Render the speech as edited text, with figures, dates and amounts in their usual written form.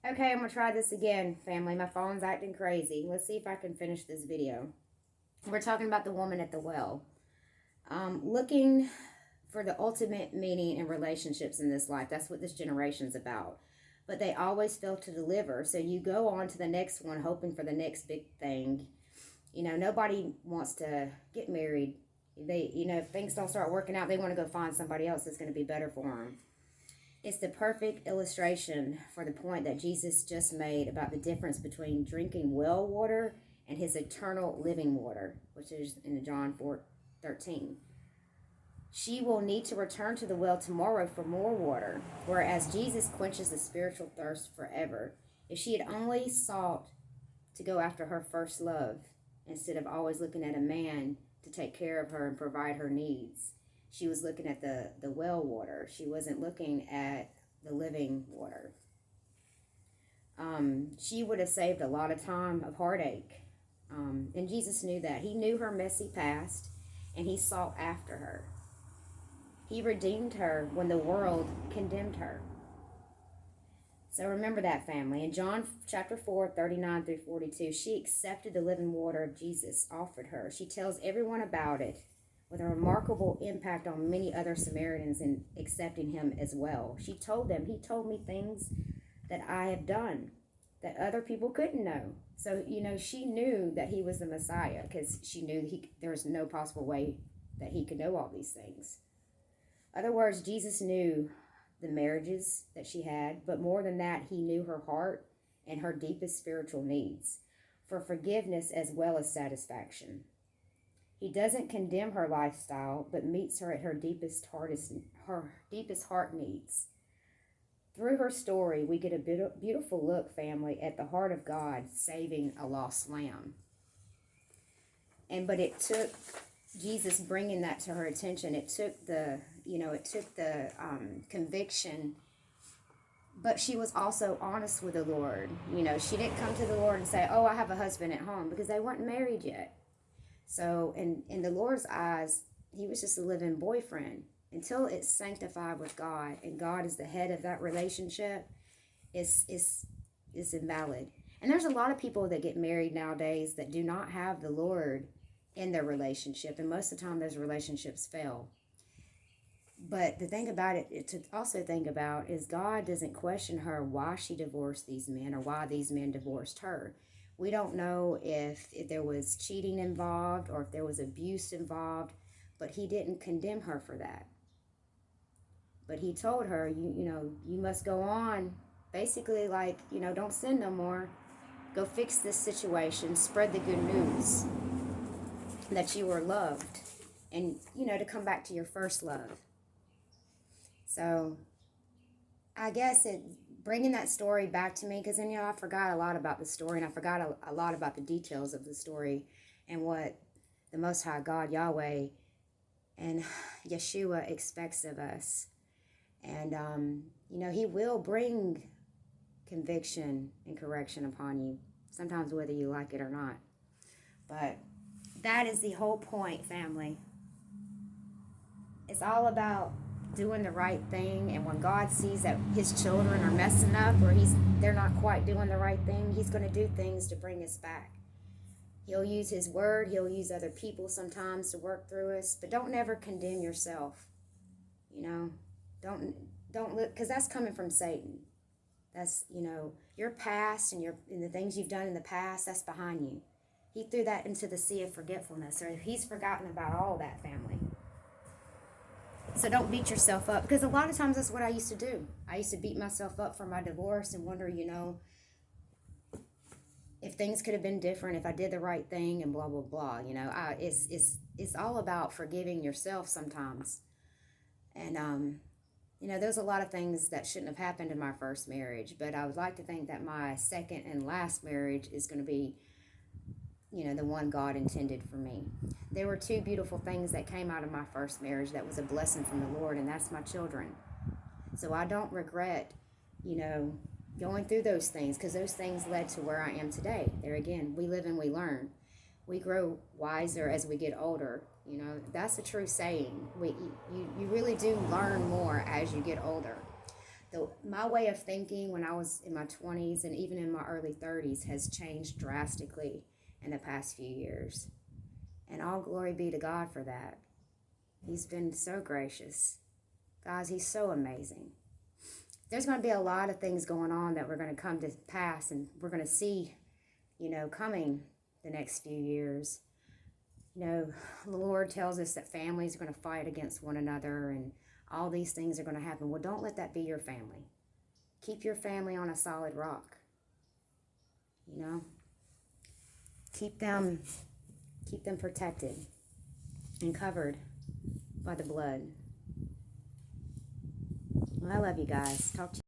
Okay, I'm gonna try this again, family. My phone's acting crazy. Let's see if I can finish this video. We're talking about the woman at the well. Looking for the ultimate meaning in relationships in this life. That's what this generation's about. But they always fail to deliver. So you go on to the next one, hoping for the next big thing. Nobody wants to get married. If things don't start working out, they want to go find somebody else that's going to be better for them. It's the perfect illustration for the point that Jesus just made about the difference between drinking well water and his eternal living water, which is in John 4:13. She will need to return to the well tomorrow for more water, whereas Jesus quenches the spiritual thirst forever. If she had only sought to go after her first love instead of always looking at a man to take care of her and provide her needs, she was looking at the well water. She wasn't looking at the living water. She would have saved a lot of time of heartache. And Jesus knew that. He knew her messy past, and he sought after her. He redeemed her when the world condemned her. So remember that, family. In John chapter 4:39 through 42, she accepted the living water of Jesus offered her. She tells everyone about it, with a remarkable impact on many other Samaritans in accepting him as well. She told them, he told me things that I have done that other people couldn't know. So, she knew that he was the Messiah because she knew there was no possible way that he could know all these things. In other words, Jesus knew the marriages that she had, but more than that, he knew her heart and her deepest spiritual needs for forgiveness as well as satisfaction. He doesn't condemn her lifestyle, but meets her at her deepest heart needs. Through her story, we get a beautiful look, family, at the heart of God saving a lost lamb. But it took Jesus bringing that to her attention. It took the conviction, but she was also honest with the Lord. She didn't come to the Lord and say, "Oh, I have a husband at home," because they weren't married yet. So in the Lord's eyes, he was just a living boyfriend. Until it's sanctified with God and God is the head of that relationship, it's invalid. And there's a lot of people that get married nowadays that do not have the Lord in their relationship, and most of the time those relationships fail. But the thing about it to also think about is God doesn't question her why she divorced these men or why these men divorced her. We don't know if there was cheating involved or if there was abuse involved, but he didn't condemn her for that. But he told her, you must go on. Basically, don't sin no more. Go fix this situation. Spread the good news that you were loved and, to come back to your first love. So I guess bringing that story back to me, because then, I forgot a lot about the story, and I forgot a lot about the details of the story and what the Most High God, Yahweh, and Yeshua expects of us. And, he will bring conviction and correction upon you, sometimes whether you like it or not. But that is the whole point, family. It's all about doing the right thing, and when God sees that his children are messing up or they're not quite doing the right thing, he's going to do things to bring us back. He'll use his word, he'll use other people sometimes to work through us, but don't ever condemn yourself. Don't look, because that's coming from Satan. That's, your past and the things you've done in the past, that's behind you. He threw that into the sea of forgetfulness, or he's forgotten about all that, family. So don't beat yourself up, because a lot of times that's what I used to do. I used to beat myself up for my divorce and wonder, if things could have been different, if I did the right thing, and blah, blah, blah. It's all about forgiving yourself sometimes. And, there's a lot of things that shouldn't have happened in my first marriage, but I would like to think that my second and last marriage is going to be, the one God intended for me. There were two beautiful things that came out of my first marriage that was a blessing from the Lord, and that's my children. So I don't regret, going through those things, because those things led to where I am today. There again, we live and we learn. We grow wiser as we get older. That's a true saying. You really do learn more as you get older. My way of thinking when I was in my 20s and even in my early 30s has changed drastically in the past few years. And all glory be to God for that. He's been so gracious. Guys, he's so amazing. There's going to be a lot of things going on that we're going to come to pass and we're going to see, coming the next few years. The Lord tells us that families are going to fight against one another and all these things are going to happen. Well, don't let that be your family. Keep your family on a solid rock. Keep them protected and covered by the blood. Well, I love you guys. Talk to you.